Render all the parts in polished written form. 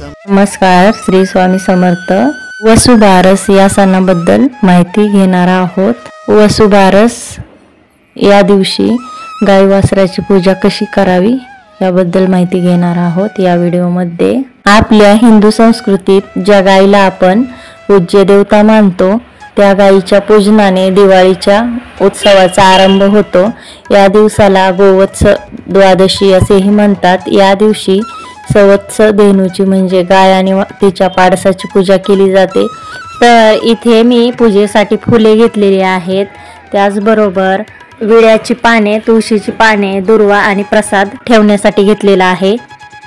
नमस्कार, श्री स्वामी समर्थ। वसुबारस या सणाबद्दल माहिती घेणार आहोत। वसुबारस या दिवशी गाई वासराची पूजा कशी करावी याबद्दल माहिती घेणार आहोत या व्हिडिओमध्ये। आपल्या हिंदू संस्कृतीत ज्या गाईला आपण पूज्य देवता मानतो त्या गाईच्या पूजनाने दिवाळीच्या उत्सवाचा आरंभ होतो। या दिवसाला गोवत्स द्वादशी असेही म्हणतात। या दिवशी सवत्स धेनूची म्हणजे गाय आणि तिच्या पाडसाची पूजा केली जाते। तर इथे मी पूजेसाठी फुले घेतलेली आहेत, त्याचबरोबर विड्याची पाने, तुळशीची पाने, दुर्वा आणि प्रसाद ठेवण्यासाठी घेतलेला आहे।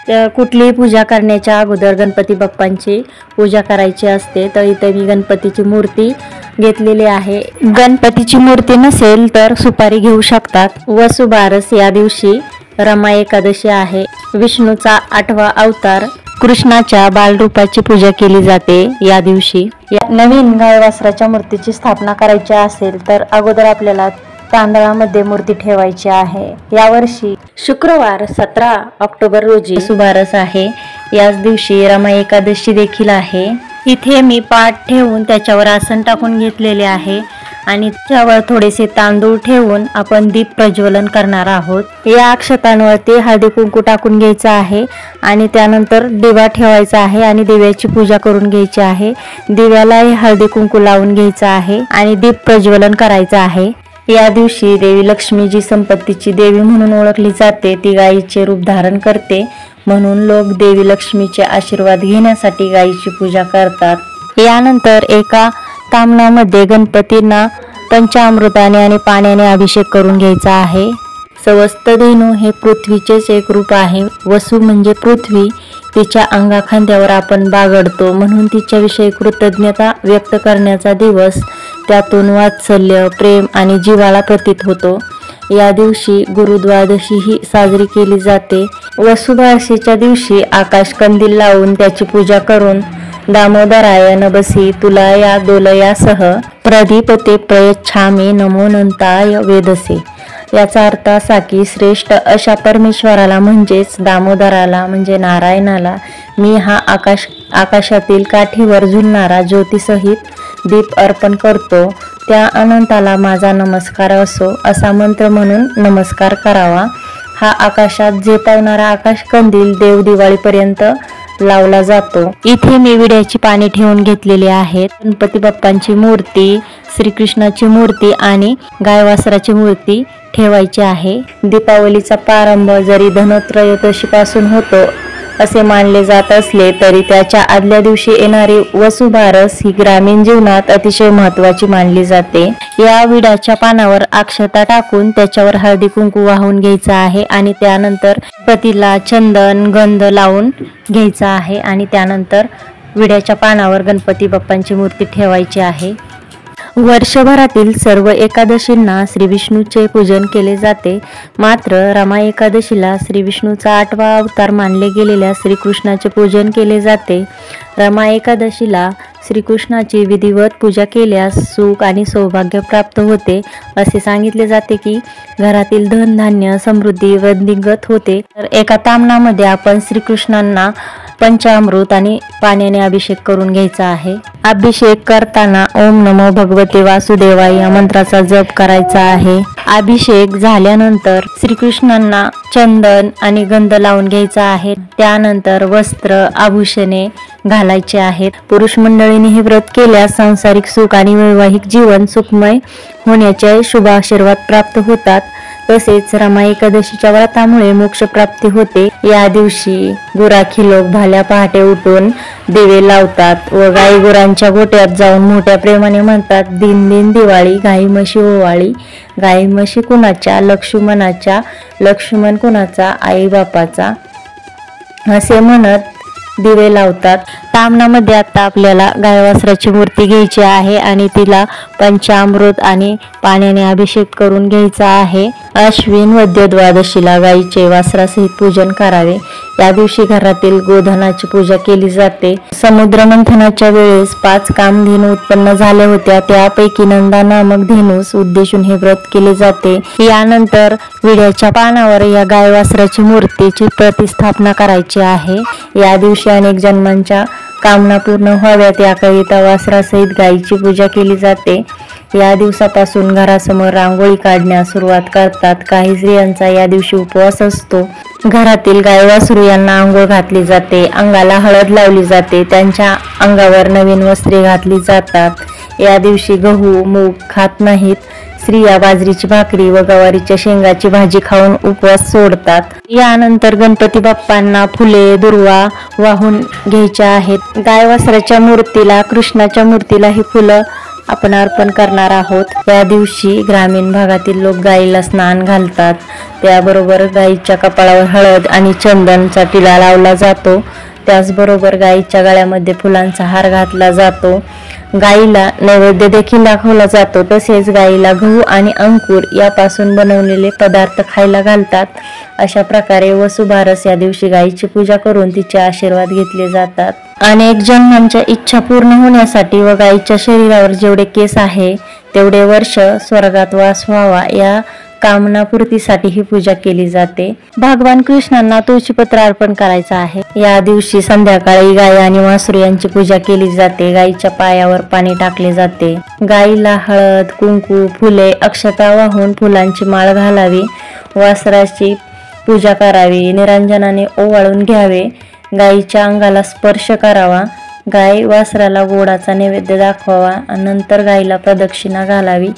तर कुठलीही पूजा करण्याच्या अगोदर गणपती बाप्पांची पूजा करायची असते। तर इथे मी गणपतीची मूर्ती घेतलेली आहे। गणपतीची मूर्ती नसेल तर सुपारी घेऊ शकतात। वसुबारस या दिवशी रमा एकादशी आहे। विष्णूचा 8वा अवतार कृष्णाच्या बालरूपाची पूजा केली जाते। या दिवशी नवीन गाय वासराच्या मूर्तीची स्थापना करायची असेल तर अगोदर आपल्याला तांदळामध्ये मूर्ती ठेवायची आहे। यावर्षी शुक्रवार 17 ऑक्टोबर रोजी वसुबारस आहे। याच दिवशी रमा एकादशी देखील आहे। इथे मी पाट ठेवून त्याच्यावर आसन टाकून घेतलेले आहे आणि त्यावर थोडेसे तांदूळ ठेवून आपण दीप प्रज्वलन करणार आहोत। या अक्षतांवरती हळदी कुंकू टाकून घ्यायचं आहे आणि त्यानंतर दिवा ठेवायचा आहे आणि दिव्याची पूजा करून घ्यायची आहे। दिव्यालाही हळदी कुंकू लावून घ्यायचं आहे आणि दीप प्रज्वलन करायचं आहे। या दिवशी देवी लक्ष्मी जी संपत्तीची देवी म्हणून ओळखली जाते ती गायीचे रूप धारण करते, म्हणून लोक देवी लक्ष्मीचे आशीर्वाद घेण्यासाठी गायीची पूजा करतात। यानंतर एका ताम्हणामध्ये गणपतींना पंचामृताने आणि पाण्याने अभिषेक करून घ्यायचा आहे। सवस्त धेनू हे पृथ्वीचेच एक रूप आहे। वसु म्हणजे पृथ्वी, तिच्या अंगाखांद्यावर आपण बागडतो, म्हणून तिच्याविषयी कृतज्ञता व्यक्त करण्याचा दिवस। त्यातून वात्सल्य, प्रेम आणि जिव्हाळा प्रतीत होतो। या दिवशी गुरुद्वादशी ही साजरी केली जाते। वसुबारसेच्या दिवशी आकाश कंदील लावून त्याची पूजा करून दामोदराय नभसि तुलाया दोलयासह प्रदीपते प्रयच्छामी नमोनंताय वेदसे। याचा अर्थ असा की श्रेष्ठ अशा परमेश्वराला म्हणजेच दामोदराला म्हणजे नारायणाला मी हा आकाशातील काठीवर झुलणारा ज्योतिसहित दीप अर्पण करतो। त्या अनंताला माझा नमस्कार असो असा मंत्र म्हणून नमस्कार करावा। हा आकाशात झेपावणारा आकाश कंदील देव दिवाळीपर्यंत लावला जातो। इथे मी विड्याची पाने ठेवून घेतलेली आहेत। गणपती बाप्पांची मूर्ती, श्रीकृष्णाची मूर्ती आणि गाय वासराची मूर्ती ठेवायची आहे। दीपावलीचा प्रारंभ जरी धनत्रयोदशी पासून होतो असे मानले जात असले तरी त्याच्या आदल्या दिवशी येणारी वसुबारस ही ग्रामीण जीवनात अतिशय महत्त्वाची मानली जाते। या विड्याच्या पानावर अक्षता टाकून त्याच्यावर हळदी कुंकू वाहून घ्यायचा आहे आणि त्यानंतर पतीला चंदन गंध लावून घ्यायचा आहे आणि त्यानंतर विड्याच्या पानावर गणपती बाप्पांची मूर्ती ठेवायची आहे। वर्षभरातील सर्व एकादशींना श्री विष्णूचे पूजन केले जाते, मात्र रमा एकादशीला श्री विष्णूचा 8वा अवतार मानले गेलेल्या श्रीकृष्णाचे पूजन केले जाते। रमा एकादशीला श्रीकृष्णाची विधिवत पूजा केल्यास सुख आणि सौभाग्य प्राप्त होते असे सांगितले जाते की घरातील धनधान्य समृद्धी वृद्धिंगत होते। तर एका ताम्हणामध्ये आपण श्रीकृष्णांना पंचामृत आणि पाण्याने अभिषेक करून घ्यायचा आहे। अभिषेक करताना ओम नमो भगवते वासुदेवाय या मंत्राचा जप करायचा आहे। अभिषेक झाल्यानंतर श्रीकृष्णांना चंदन आणि गंध लावून घ्यायचा आहे। त्यानंतर वस्त्र आभूषणे घालायचे आहेत। पुरुष मंडळीने हे व्रत केल्यास सांसारिक सुख आणि वैवाहिक जीवन सुखमय होण्याचे शुभ आशीर्वाद प्राप्त होतात। तसेच रमा एकादशीच्या व्रतामुळे मोक्ष प्राप्ती होते। या दिवशी गुराखी लोक भाल्या पहाटे उठून दिवे लावतात व गाई गुरांच्या गोट्यात जाऊन मोठ्या प्रेमाने म्हणतात, दिन दिन दिवाळी गाई म्हशी ओवाळी। गाई म्हशी कुणाच्या? लक्ष्मणाच्या। लक्ष्मण कुणाचा? आई बापाचा। असे म्हणत दिवे लावतात। ताम्हणामध्ये आता आपल्याला गाय वासराची मूर्ती घ्यायची आहे आणि तिला पंचामृत आणि पाण्याने अभिषेक करून घ्यायचा आहे। अश्विन वद्य द्वादशीला गायीचे वासरासहित पूजन करावे। या दिवशी घरातील गोधनाची पूजा केली जाते. समुद्र मंथनाच्या वेळेस 5 कामधेनू उत्पन्न झाल्या होत्या. त्यापैकी नंदा नामक धेनूस उद्देशून हे व्रत केले जाते. यानंतर विड्याच्या पानावर या गाय वासराची मूर्तीची प्रतिष्ठापना करायची आहे. या दिवशी अनेक जन्मांच्या कामना पूर्ण व्हाव्यात याकरिता वासरासहित गायीची पूजा केली जाते. या दिवसापासून घरासमोर रांगोळी काढण्यास सुरुवात करतात. काही स्त्रियांचा या दिवशी उपवास असतो. घरातील गाय वासरू यांना आंघोळ घातली जाते. अंगाला हळद लावली जाते. त्यांच्या अंगावर नवीन वस्त्रे घातली जातात. या दिवशी गहू मूग खात नाहीत. स्त्रिया बाजरीची भाकरी व गवारीच्या शेंगाची भाजी खाऊन उपवास सोडतात. यानंतर गणपती बाप्पांना फुले दुर्वा वाहून घ्यायच्या आहेत. गाय वासराच्या मूर्तीला कृष्णाच्या मूर्तीला ही फुलं आपण अर्पण करणार आहोत. या दिवशी ग्रामीण भागातील लोक गायीला स्नान घालतात. त्याबरोबर गायीच्या कपाळावर हळद आणि चंदनचा टिळा लावला जातो. त्याचबरोबर गायीच्या गळ्यामध्ये फुलांचा हार घातला जातो. गायीला नैवेद्य देखील दाखवला जातो. तसेच गायीला गहू आणि अंकुर यापासून बनवलेले पदार्थ खायला घालतात. अशा प्रकारे वसुबारस या दिवशी गायीची पूजा करून तिचे आशीर्वाद घेतले जातात. अनेक जन्मांच्या इच्छा पूर्ण होण्यासाठी व गायीच्या शरीरावर जेवढे केस आहे तेवढे वर्ष स्वर्गात वास व्हावा या कामनापूर्तीसाठी ही पूजा केली जाते. भगवान कृष्णांना तुळशीपत्र अर्पण करायचं आहे. या दिवशी संध्याकाळी गाय आणि वासरू यांची पूजा केली जाते. गायीच्या पायावर पाणी टाकले जाते. गायीला हळद कुंकू फुले अक्षता वाहून फुलांची माळ घालावी. वासराची पूजा करावी. निरांजनाने ओवाळून घ्यावे. गायीच्या अंगाला स्पर्श करावा. गाय वासराला गोडाचा नैवेद्य दाखवावा. नंतर गायीला प्रदक्षिणा घालावी.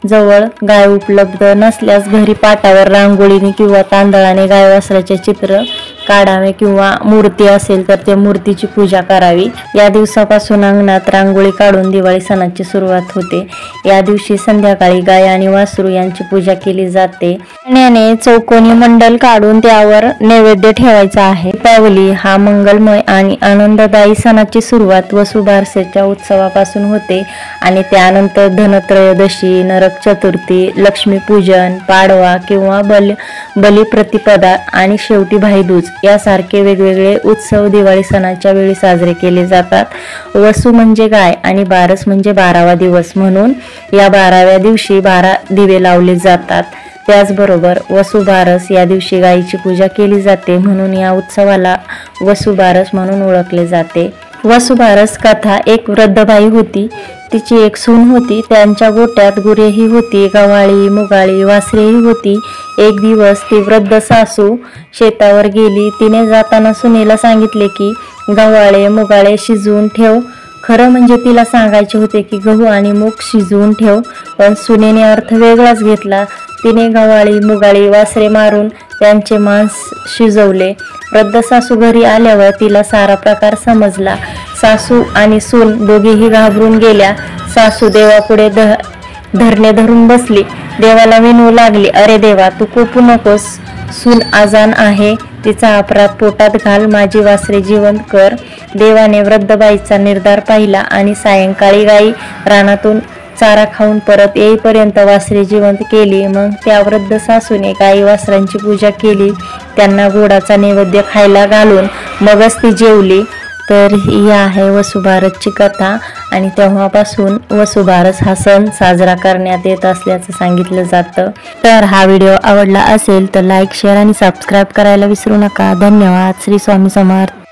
जवळ गाय उपलब्ध नसल्यास घरी पाटावर रांगोळीने किंवा तांदळाने गाय वासराचे चित्र काढावे किंवा मूर्ती असेल तर त्या मूर्तीची पूजा करावी. या दिवसापासून अंगणात रांगोळी काढून दिवाळी सणाची सुरुवात होते. या दिवशी संध्याकाळी गाय आणि वासरू यांची पूजा केली जाते. पाण्याने चौकोनी मंडल काढून त्यावर नैवेद्य ठेवायचा आहे. दीपावली हा मंगलमय आणि आनंददायी सणाची सुरुवात वसुबारसेच्या उत्सवापासून होते आणि त्यानंतर धनत्रयोदशी नरक चतुर्थी लक्ष्मीपूजन पाडवा किंवा बलिप्रतिपदा आणि शेवटी भाईदूज यासारखे वेगवेगळे उत्सव दिवाळी सणाच्या वेळी साजरे केले जातात. वसू म्हणजे गाय आणि बारस म्हणजे 12वा दिवस म्हणून या 12व्या दिवशी 12 दिवे लावले जातात. त्याचबरोबर वसुबारस या दिवशी गायीची पूजा केली जाते म्हणून या उत्सवाला वसुबारस म्हणून ओळखले जाते. वसुबारस कथा एक वृद्ध बाई होती. तिची एक सून होती. त्यांच्या गोट्यात गुरेही होती. गव्हाळी मुगाळी वासरेही होती. एक दिवस ती वृद्ध सासू शेतावर गेली. तिने जाताना सुनेला सांगितले की गव्हाळे मुगाळे शिजवून ठेव. खरं म्हणजे तिला सांगायचे होते की गहू आणि मूग शिजवून ठेव, पण सुनेने अर्थ वेगळाच घेतला. तिने गव्हाळी मुगाळी वासरे मारून त्यांचे मांस शिजवले. वृद्ध सासू घरी आल्यावर तिला सारा प्रकार समजला. सासू आणि सून दोघेही घाबरून गेल्या. सासू देवापुढे धरणे धरून बसली. देवाला विनवू लागली, अरे देवा, तू कोपू नकोस. सून आजान आहे. तिचा अपराध पोटात घाल. माझी वासरे जिवंत कर. देवाने वृद्धबाईचा निर्धार पाहिला आणि सायंकाळी गाई रानातून चारा खाऊन परत येईपर्यंत वासरे जिवंत केली. मग त्या वृद्ध सासूने गाई वासरांची पूजा केली. त्यांना गोडाचा नैवेद्य खायला घालून मगच ती जेवली. तर ही आहे वसुबारसची कथा आणि तेव्हापासून वसुबारस हा सण साजरा करण्यात येत असल्याचं सांगितलं जातं. तर हा व्हिडिओ आवडला असेल तर लाईक शेअर आणि सबस्क्राईब करायला विसरू नका. धन्यवाद. श्री स्वामी समर्थ.